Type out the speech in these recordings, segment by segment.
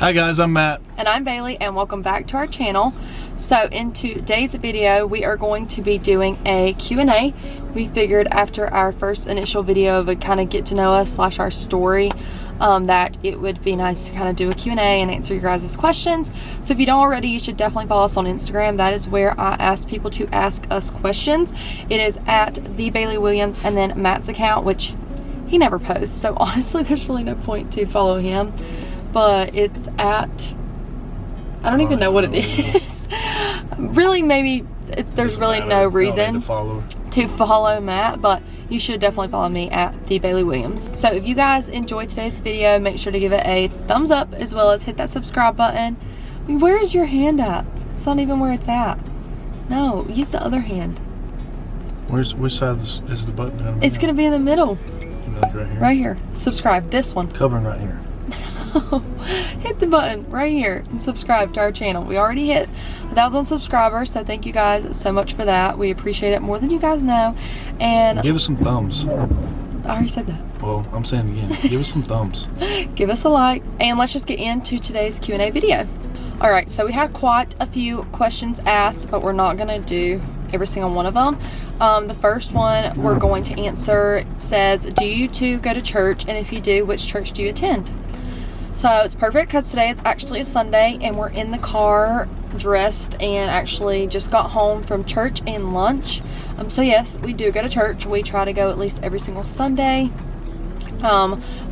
Hi guys, I'm Matt. And I'm Bailey, and welcome back to our channel. So in today's video, we are going to be doing a Q&A. We figured after our first initial video of a kind of get to know us / our story, that it would be nice to kind of do a Q&A and answer your guys' questions. So if you don't already, you should definitely follow us on Instagram. That is where I ask people to ask us questions. It is at the Bailey Williams and then Matt's account, which he never posts. So honestly, there's really no point to follow him. But it's at, I don't even know what it is. Really, maybe there's really no reason to follow Matt, but you should definitely follow me at the Bailey Williams. So if you guys enjoyed today's video, make sure to give it a thumbs up as well as hit that subscribe button. I mean, where is your hand at? It's not even where it's at. No, use the other hand. Which side is the button? It's going to be in the middle. Like right here? Right here. Subscribe. This one. Covering right here. Hit the button right here and subscribe to our channel. We already hit 1,000 subscribers, so thank you guys so much for that. We appreciate it more than you guys know. And give us some thumbs. I already said that. Well, I'm saying it again. Give us some thumbs. Give us a like, and let's just get into today's Q&A video. All right, so we had quite a few questions asked, but we're not gonna do every single one of them. The first one we're going to answer says, do you two go to church? And if you do, which church do you attend? So it's perfect because today is actually a Sunday and we're in the car dressed and actually just got home from church and lunch. So yes, we do go to church. We try to go at least every single Sunday.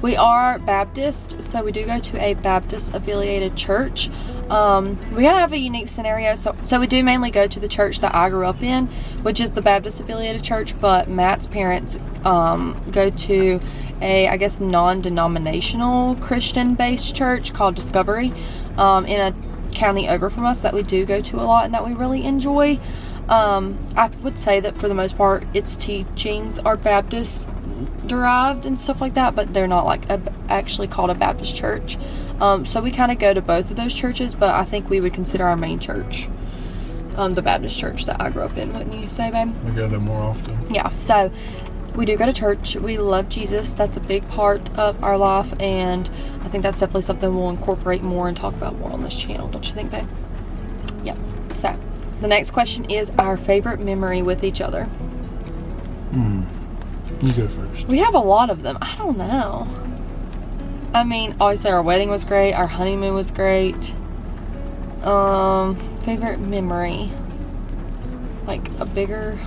We are Baptist, so we do go to a Baptist affiliated church. We kind of have a unique scenario, so we do mainly go to the church that I grew up in, which is the Baptist affiliated church, but Matt's parents go to a, I guess, non-denominational Christian based church called Discovery in a county over from us that we do go to a lot and that we really enjoy. I would say that for the most part its teachings are Baptist derived and stuff like that, but they're not like actually called a Baptist church. So we kind of go to both of those churches, but I think we would consider our main church the Baptist church that I grew up in, wouldn't you say, babe? We go there more often. Yeah, so we do go to church. We love Jesus. That's a big part of our life, and I think that's definitely something we'll incorporate more and talk about more on this channel, don't you think, babe? Yeah. So the next question is our favorite memory with each other. You go first. We have a lot of them. I don't know. I mean, obviously our wedding was great. Our honeymoon was great. Favorite memory. Like a bigger...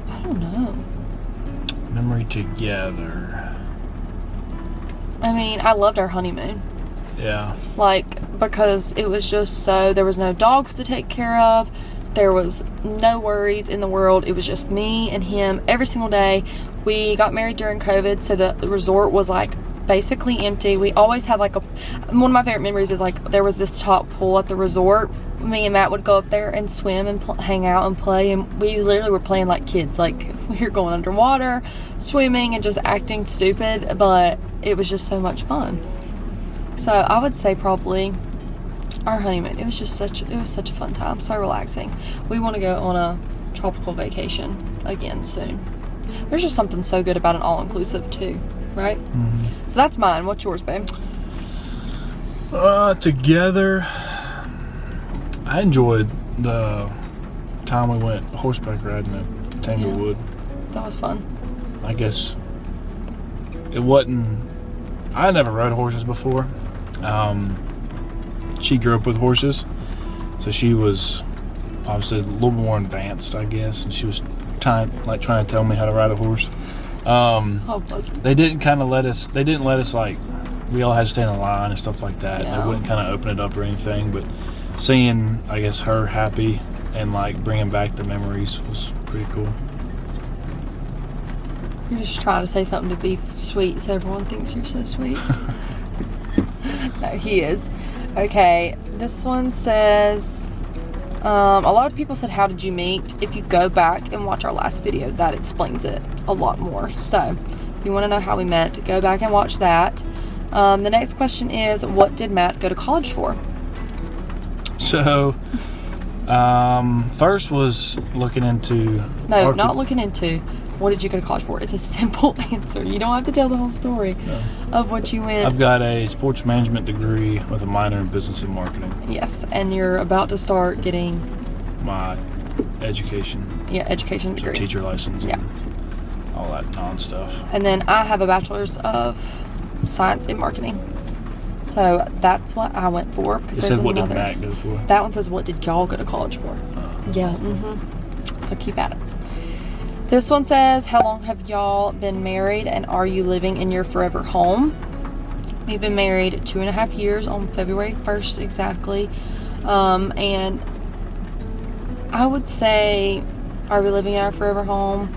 I don't know. Memory together. I mean, I loved our honeymoon. Yeah. Like, because it was just so... There was no dogs to take care of. There was no worries in the world. It was just me and him every single day. We got married during COVID, so the resort was like basically empty. We always had like one of my favorite memories is like there was this top pool at the resort. Me and Matt would go up there and swim and hang out and play, and we literally were playing like kids. Like we were going underwater, swimming, and just acting stupid, but it was just so much fun. So I would say probably our honeymoon. It was such a fun time, so relaxing. We want to go on a tropical vacation again soon. There's just something so good about an all-inclusive too, right? Mm-hmm. So that's mine. What's yours, babe? Together, I enjoyed the time we went horseback riding at Tanglewood. Yeah, that was fun. I guess it wasn't... I never rode horses before. She grew up with horses, so she was obviously a little more advanced, I guess, and she was trying to tell me how to ride a horse. They didn't let us like, we all had to stand in line and stuff like that. Yeah. They wouldn't kind of open it up or anything, but seeing, I guess, her happy and like bringing back the memories was pretty cool. You're just trying to say something to be sweet so everyone thinks you're so sweet. No, he is. Okay, this one says, a lot of people said, how did you meet? If you go back and watch our last video, that explains it a lot more. So, if you want to know how we met, go back and watch that. The next question is, what did Matt go to college for? So, first was looking into... No, not looking into. what did you go to college for? It's a simple answer. You don't have to tell the whole story of what you went. I've got a sports management degree with a minor in business and marketing. Yes, and you're about to start getting my education. Yeah, education So degree. teacher license. Yeah. And all that non-stuff. And then I have a bachelor's of science in marketing. So that's what I went for. Because It there's said, what did another. Matt go for? That one says, what did y'all go to college for? Yeah. So keep at it. This one says, how long have y'all been married and are you living in your forever home? We've been married 2.5 years on February 1st exactly. And I would say, are we living in our forever home?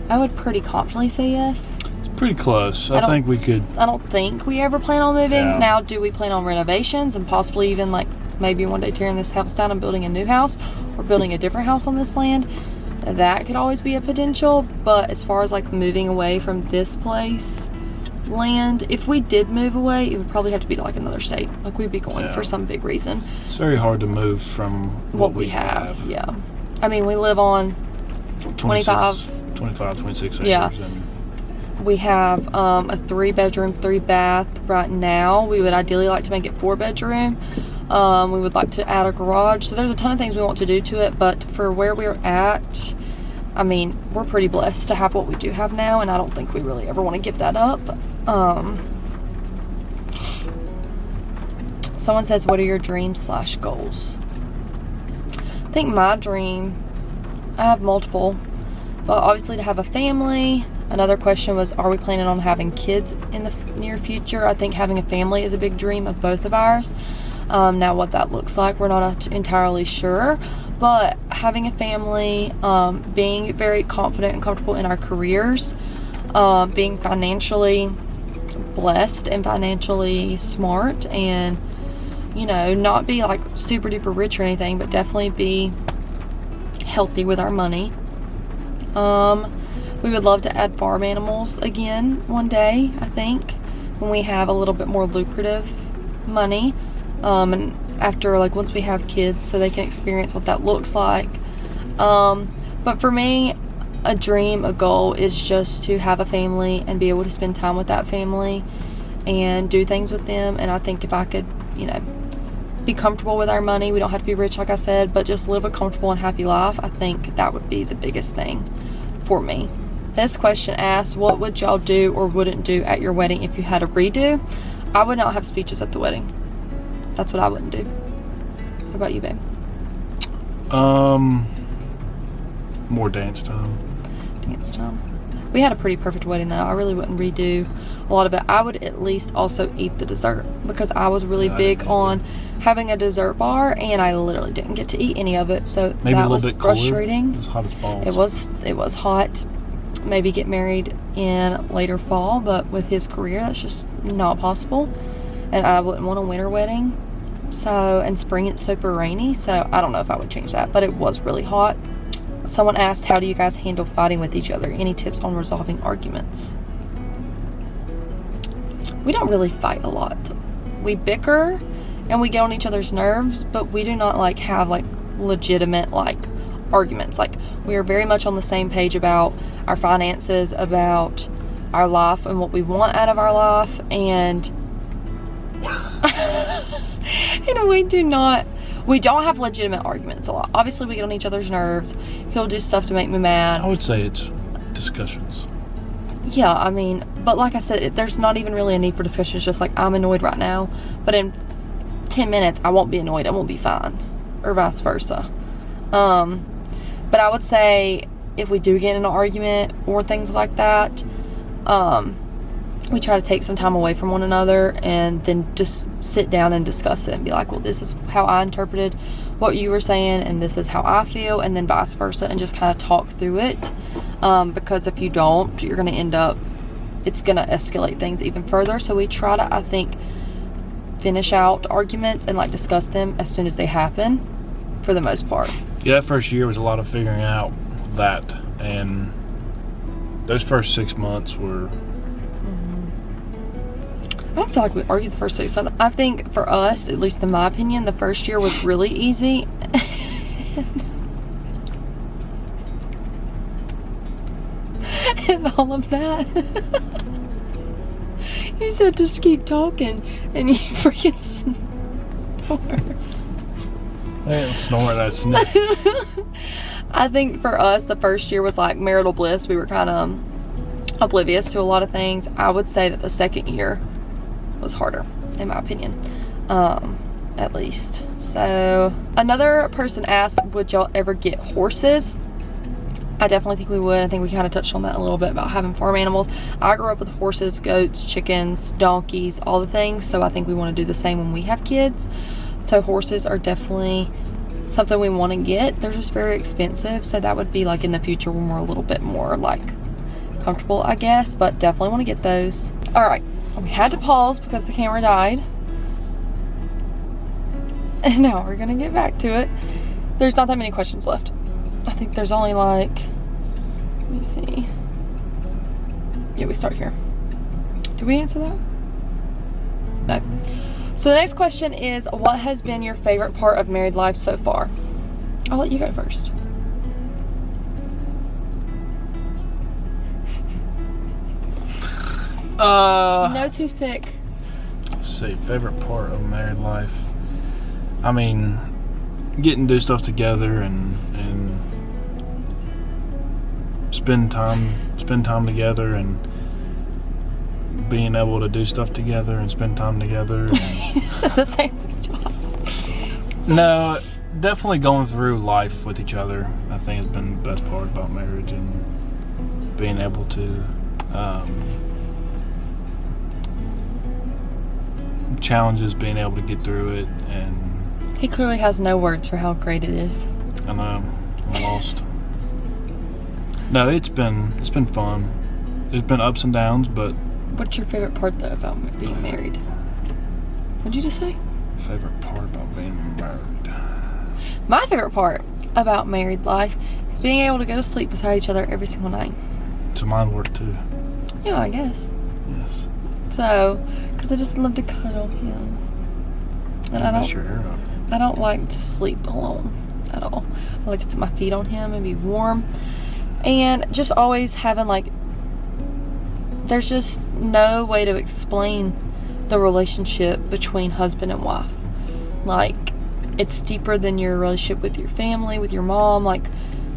I would pretty confidently say yes. It's pretty close. I think we could. I don't think we ever plan on moving. Yeah. Now, do we plan on renovations and possibly even like maybe one day tearing this house down and building a new house or building a different house on this land? That could always be a potential. But as far as like moving away from this place, land, if we did move away, it would probably have to be to like another state. Like we'd be going for some big reason. It's very hard to move from What we have. Yeah. I mean, we live on 25. 26 acres. Yeah. And We have a 3-bedroom, 3-bath right now. We would ideally like to make it 4-bedroom. We would like to add a garage. So there's a ton of things we want to do to it, but for where we're at, I mean, we're pretty blessed to have what we do have now, and I don't think we really ever want to give that up. Someone says, what are your dreams / goals? I think my dream, I have multiple, but obviously to have a family. Another question was, are we planning on having kids in the near future? I think having a family is a big dream of both of ours. Now what that looks like, we're not entirely sure, but having a family, being very confident and comfortable in our careers, being financially blessed and financially smart, and you know, not be like super duper rich or anything, but definitely be healthy with our money. We would love to add farm animals again one day, I think, when we have a little bit more lucrative money. And after, like, once we have kids, so they can experience what that looks like. But for me, a dream, a goal is just to have a family and be able to spend time with that family and do things with them. And I think if I could, you know, be comfortable with our money, we don't have to be rich, like I said, but just live a comfortable and happy life, I think that would be the biggest thing for me. This question asks, what would y'all do or wouldn't do at your wedding if you had a redo? I would not have speeches at the wedding. That's what I wouldn't do. What about you, babe? More dance time. Dance time. We had a pretty perfect wedding though. I really wouldn't redo a lot of it. I would at least also eat the dessert because I was really big on having a dessert bar and I literally didn't get to eat any of it. So Maybe that a was little bit frustrating. Colder. It was hot as balls. It was hot. Maybe get married in later fall, but with his career, that's just not possible. And I wouldn't want a winter wedding. So, and spring it's super rainy, so I don't know if I would change that, but it was really hot. Someone asked, how do you guys handle fighting with each other? Any tips on resolving arguments? We don't really fight a lot. We bicker and we get on each other's nerves, but we do not like have like legitimate like arguments. Like, we are very much on the same page about our finances, about our life and what we want out of our life, and and we don't have legitimate arguments a lot. Obviously we get on each other's nerves. He'll do stuff to make me mad. I would say it's discussions. Yeah, I mean, but like I said, there's not even really a need for discussion. It's just like, I'm annoyed right now, but in 10 minutes I won't be annoyed. I won't be fine, or vice versa. But I would say if we do get in an argument or things like that, we try to take some time away from one another and then just sit down and discuss it and be like, well, this is how I interpreted what you were saying and this is how I feel, and then vice versa, and just kind of talk through it. Because if you don't, you're going to end up, it's going to escalate things even further. So we try to, I think, finish out arguments and like discuss them as soon as they happen for the most part. Yeah, that first year was a lot of figuring out that, and those first 6 months were... I don't feel like we argued the first 6 months. I think for us, at least in my opinion, the first year was really easy. and all of that. You said just keep talking, and you freaking snore. I didn't snort, I sniffed. I think for us, the first year was like marital bliss. We were kind of oblivious to a lot of things. I would say that the second year was harder, in my opinion, at least. So another person asked, would y'all ever get horses? I definitely think we would. I think we kind of touched on that a little bit about having farm animals. I grew up with horses, goats, chickens, donkeys, all the things. So I think we want to do the same when we have kids. So horses are definitely something we want to get. They're just very expensive. So that would be like in the future when we're a little bit more like comfortable, I guess. But definitely want to get those. All right. We had to pause because the camera died. And now we're going to get back to it. There's not that many questions left. I think there's only like, let me see. Yeah, we start here. Did we answer that? No. So the next question is, what has been your favorite part of married life so far? I'll let you go first. No toothpick. Let's see, favorite part of married life. I mean, getting to do stuff together and spend time together and being able to do stuff together and spend time together. And So the same thing twice. no, definitely going through life with each other, I think, has been the best part about marriage, and being able to challenges, being able to get through it. And He clearly has no words for how great it is. I know, I'm lost. No, it's been fun. There's been ups and downs, but What's your favorite part though about being married? What'd you just say? favorite part about being married. My favorite part about married life is being able to go to sleep beside each other every single night. So mine work too. Yeah, I guess. Yes. So, because I just love to cuddle him. And I Mess your hair up. don't like to sleep alone at all. I like to put my feet on him and be warm. And just always having like, there's just no way to explain the relationship between husband and wife. Like, it's deeper than your relationship with your family, with your mom. Like,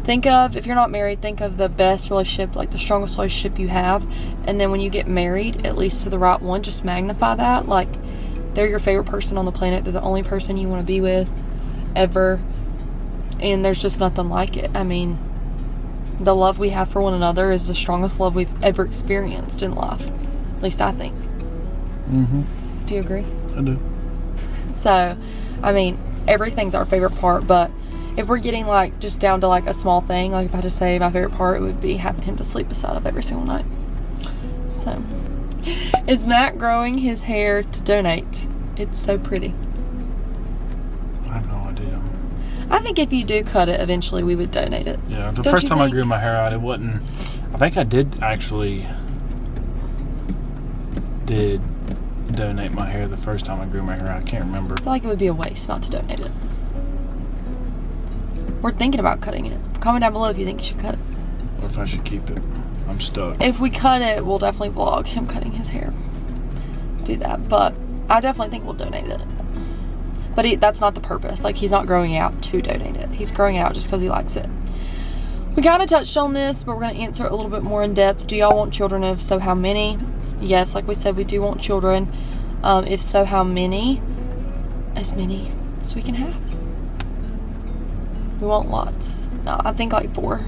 think of, if you're not married, think of the best relationship, like the strongest relationship you have. And then when you get married, at least to the right one, just magnify that. Like, they're your favorite person on the planet. They're the only person you want to be with ever. And there's just nothing like it. I mean, the love we have for one another is the strongest love we've ever experienced in life. At least I think. Mm-hmm. Do you agree? I do. So, I mean, everything's our favorite part, but if we're getting like just down to like a small thing, like if I had to say my favorite part, it would be having him to sleep beside of every single night. So, is Matt growing his hair to donate? It's so pretty. I have no idea. I think if you do cut it, eventually we would donate it. Yeah, the Don't first you time I think? grew my hair out, it wasn't. I think I did donate my hair the first time I grew my hair out. I can't remember. I feel like it would be a waste not to donate it. We're thinking about cutting it. Comment down below if you think you should cut it. Or if I should keep it. I'm stuck. If we cut it, we'll definitely vlog him cutting his hair. Do that. But I definitely think we'll donate it. But that's not the purpose. Like, he's not growing it out to donate it. He's growing it out just because he likes it. We kind of touched on this, but we're going to answer it a little bit more in depth. Do y'all want children? If so, how many? Yes, like we said, we do want children. If so, how many? As many as we can have. We want lots. No, I think like 4.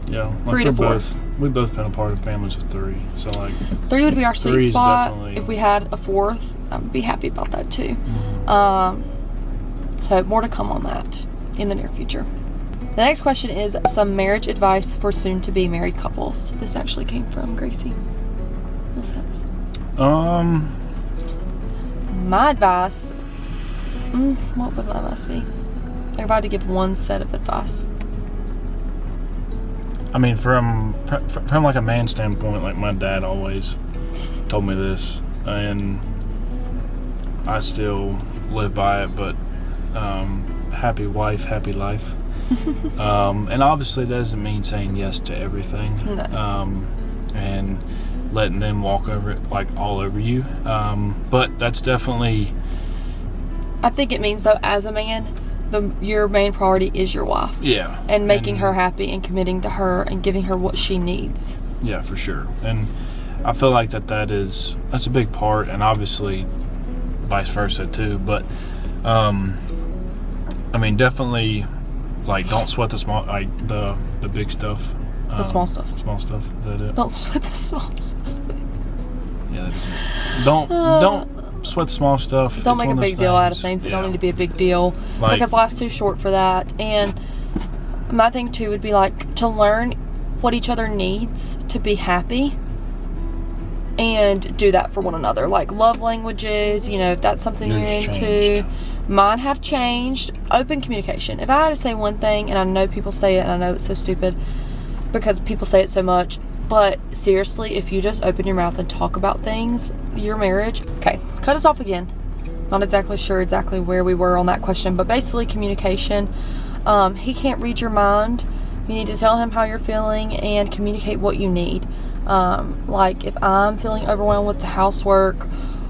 Yeah, like 3 to 4. We've both been a part of families of 3. So like 3 would be our 3 sweet is spot. definitely- If we had a 4th, I would be happy about that too. So more to come on that in the near future. The next question is some marriage advice for soon-to-be married couples. This actually came from Gracie. What's that? My advice. What would my advice be? If I had to give one set of advice. I mean, from like a man standpoint, like my dad always told me this, and I still live by it. But happy wife, happy life. And obviously that doesn't mean saying yes to everything. No. And letting them walk over it, like, all over you. But that's definitely... I think it means, though, as a man, your main priority is your wife. Yeah. And making her happy and committing to her and giving her what she needs. Yeah, for sure. And I feel like that's a big part, and obviously vice versa too. But I mean, definitely, like, don't sweat the small, like, the big stuff. The small stuff. Small stuff. Is that it? Don't sweat the small stuff. Yeah, that is it. Don't sweat the small stuff. Don't make a big deal out of things that don't need to be a big deal, because life's too short for that. And my thing too would be, like, to learn what each other needs to be happy and do that for one another. Like, love languages, you know, if that's something you're into. Mine have changed. Open communication. If I had to say one thing, and I know people say it, and I know it's so stupid because people say it so much, but seriously, if you just open your mouth and talk about things, your marriage... Okay, cut us off again. Not exactly sure exactly where we were on that question, but basically communication. He can't read your mind. You need to tell him how you're feeling and communicate what you need. Like, if I'm feeling overwhelmed with the housework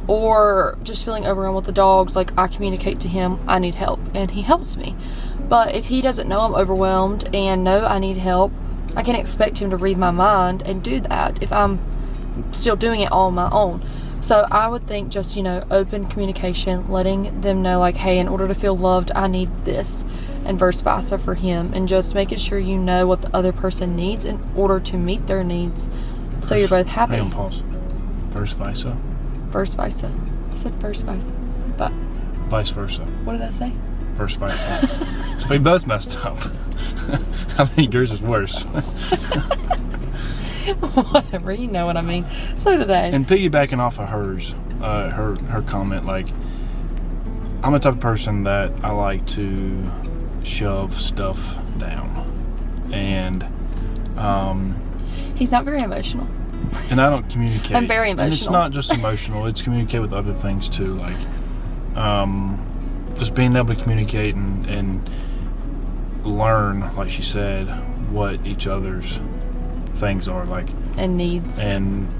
or just feeling overwhelmed with the dogs, like, I communicate to him I need help, and he helps me. But if he doesn't know I'm overwhelmed and know I need help, I can't expect him to read my mind and do that if I'm still doing it all on my own. So I would think just, you know, open communication, letting them know, like, hey, in order to feel loved, I need this, and vice versa for him, and just making sure you know what the other person needs in order to meet their needs, so you're both happy. Hang on, pause. Vice versa. Vice versa. I said vice versa, but vice versa. What did I say? Vice versa. So we both messed up. I think yours is worse. Whatever, you know what I mean. So do they. And piggybacking off of hers, her comment, like, I'm the type of person that I like to shove stuff down, and he's not very emotional. And I don't communicate. I'm very emotional. And it's not just emotional; it's communicate with other things too, like just being able to communicate and learn, like she said, what each other's things are, like, and needs. And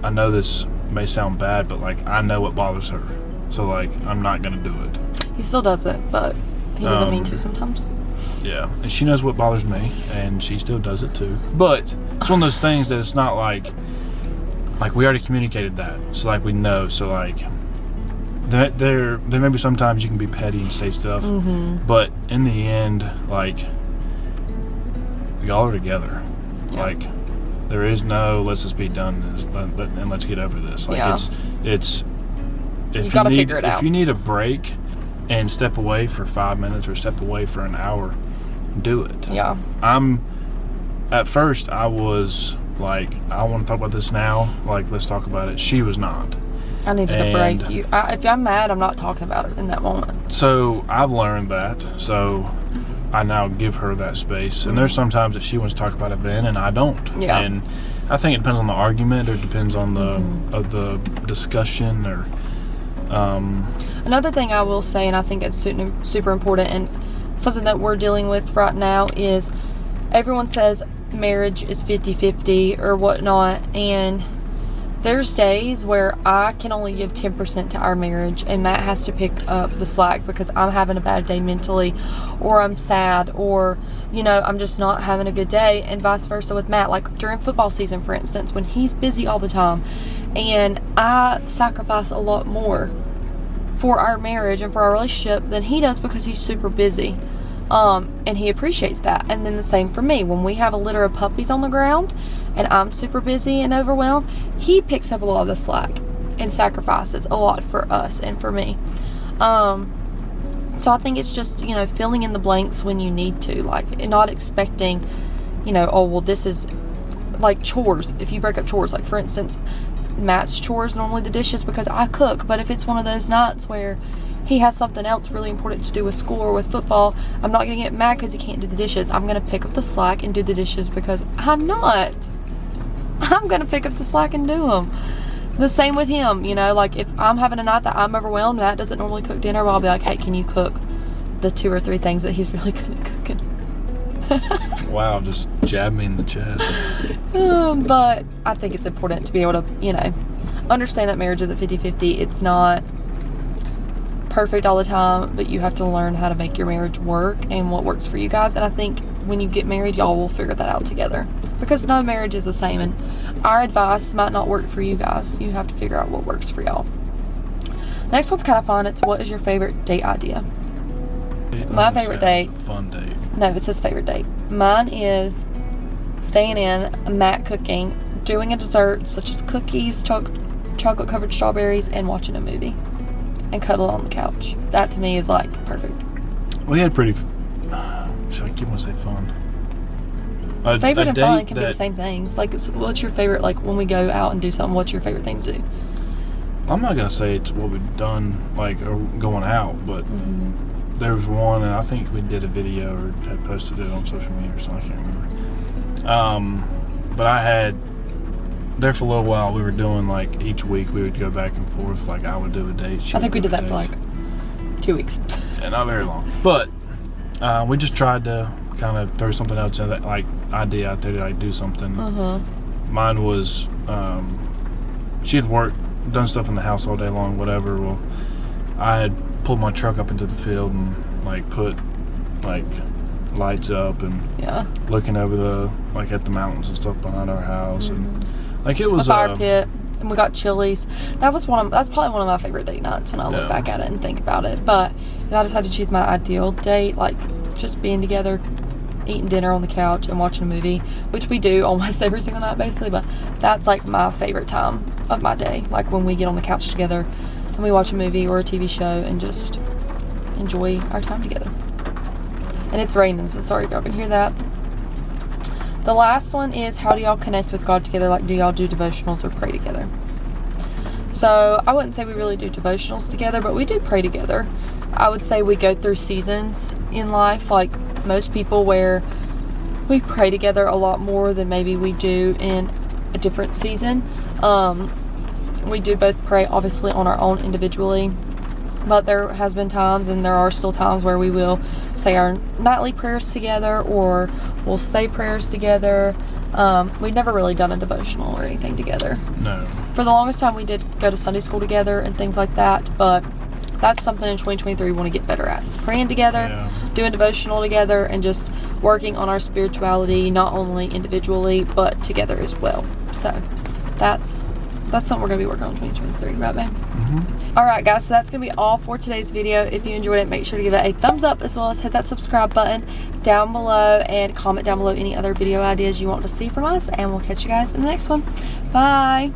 I know this may sound bad, but, like, I know what bothers her, so, like, I'm not gonna do it. He still does it, but he doesn't mean to sometimes. Yeah, and she knows what bothers me, and she still does it too. But it's one of those things that it's not like we already communicated that, so, like, we know. So, like, there may be sometimes you can be petty and say stuff, but in the end, like, y'all are together. Yeah. Like, there is no let's just be done and let's get over this. Like, it's if you gotta figure it out. If you need a break and step away for 5 minutes or step away for an hour, do it. Yeah. At first I was like, I want to talk about this now. Like, let's talk about it. She was not. I needed a break. If I'm mad, I'm not talking about it in that moment. So I've learned that. So I now give her that space. And there's sometimes that she wants to talk about it then, and I don't. Yeah. And I think it depends on the argument, or it depends on the discussion, or. Another thing I will say, and I think it's super important, and something that we're dealing with right now, is everyone says marriage is 50-50 or whatnot, and there's days where I can only give 10% to our marriage, and Matt has to pick up the slack because I'm having a bad day mentally, or I'm sad, or, you know, I'm just not having a good day, and vice versa with Matt. Like, during football season, for instance, when he's busy all the time, and I sacrifice a lot more for our marriage and for our relationship than he does because he's super busy. And he appreciates that. And then the same for me. When we have a litter of puppies on the ground and I'm super busy and overwhelmed, he picks up a lot of the slack and sacrifices a lot for us and for me. So I think it's just, you know, filling in the blanks when you need to, like, and not expecting, you know, oh, well, this is like chores. If you break up chores, like, for instance, Matt's chores normally the dishes because I cook, but if it's one of those nights where he has something else really important to do with school or with football, I'm not going to get mad because he can't do the dishes. I'm going to pick up the slack and do the dishes because I'm going to pick up the slack and do them. The same with him, you know, like, if I'm having a night that I'm overwhelmed, Matt doesn't normally cook dinner, well, I'll be like, hey, can you cook the 2 or 3 things that he's really good at cooking? Wow, just jab me in the chest. But I think it's important to be able to, you know, understand that marriage isn't 50-50. It's not perfect all the time, but you have to learn how to make your marriage work and what works for you guys. And I think when you get married, y'all will figure that out together, because no marriage is the same, and our advice might not work for you guys. You have to figure out what works for y'all. The next one's kind of fun. It's, what is your favorite date idea? My favorite date. Fun date. No, it says favorite date. Mine is staying in, Matt cooking, doing a dessert such as cookies, chocolate covered strawberries, and watching a movie and cuddle on the couch. That to me is like perfect. We had pretty. Should I keep on say fun? Favorite and fun can be the same things. Like, what's your favorite? Like, when we go out and do something, what's your favorite thing to do? I'm not gonna say it's what we've done, like, or going out, but there was one, and I think we did a video or had posted it on social media or something. I can't remember. But I had there for a little while. We were doing, like, each week we would go back and forth. Like, I would do a date. I think we did that for like 2 weeks. Yeah, not very long, but we just tried to kind of throw something else in that, like, idea out there to, like, do something. Mine was she had done stuff in the house all day long, whatever. Well, I had pulled my truck up into the field and, like, put, like, lights up and looking over the, like, at the mountains and stuff behind our house, and, like, it was a fire pit, and we got chilies. That's probably one of my favorite date nights when I look back at it and think about it. But if I decided to choose my ideal date, like, just being together, eating dinner on the couch and watching a movie, which we do almost every single night basically, but that's like my favorite time of my day, like when we get on the couch together and we watch a movie or a TV show and just enjoy our time together. And it's raining, so sorry if y'all can hear that. The last one is, how do y'all connect with God together? Like, do y'all do devotionals or pray together? So I wouldn't say we really do devotionals together, but we do pray together. I would say we go through seasons in life, like most people, where we pray together a lot more than maybe we do in a different season. We do both pray obviously on our own individually, but there has been times, and there are still times, where we will say our nightly prayers together, or we'll say prayers together. We've never really done a devotional or anything together. No. For the longest time we did go to Sunday school together and things like that, but that's something in 2023 we want to get better at. It's praying together, doing devotional together, and just working on our spirituality, not only individually, but together as well. So that's something we're going to be working on in 2023, right, babe? Alright guys, so that's going to be all for today's video. If you enjoyed it, make sure to give it a thumbs up, as well as hit that subscribe button down below, and comment down below any other video ideas you want to see from us, and we'll catch you guys in the next one. Bye!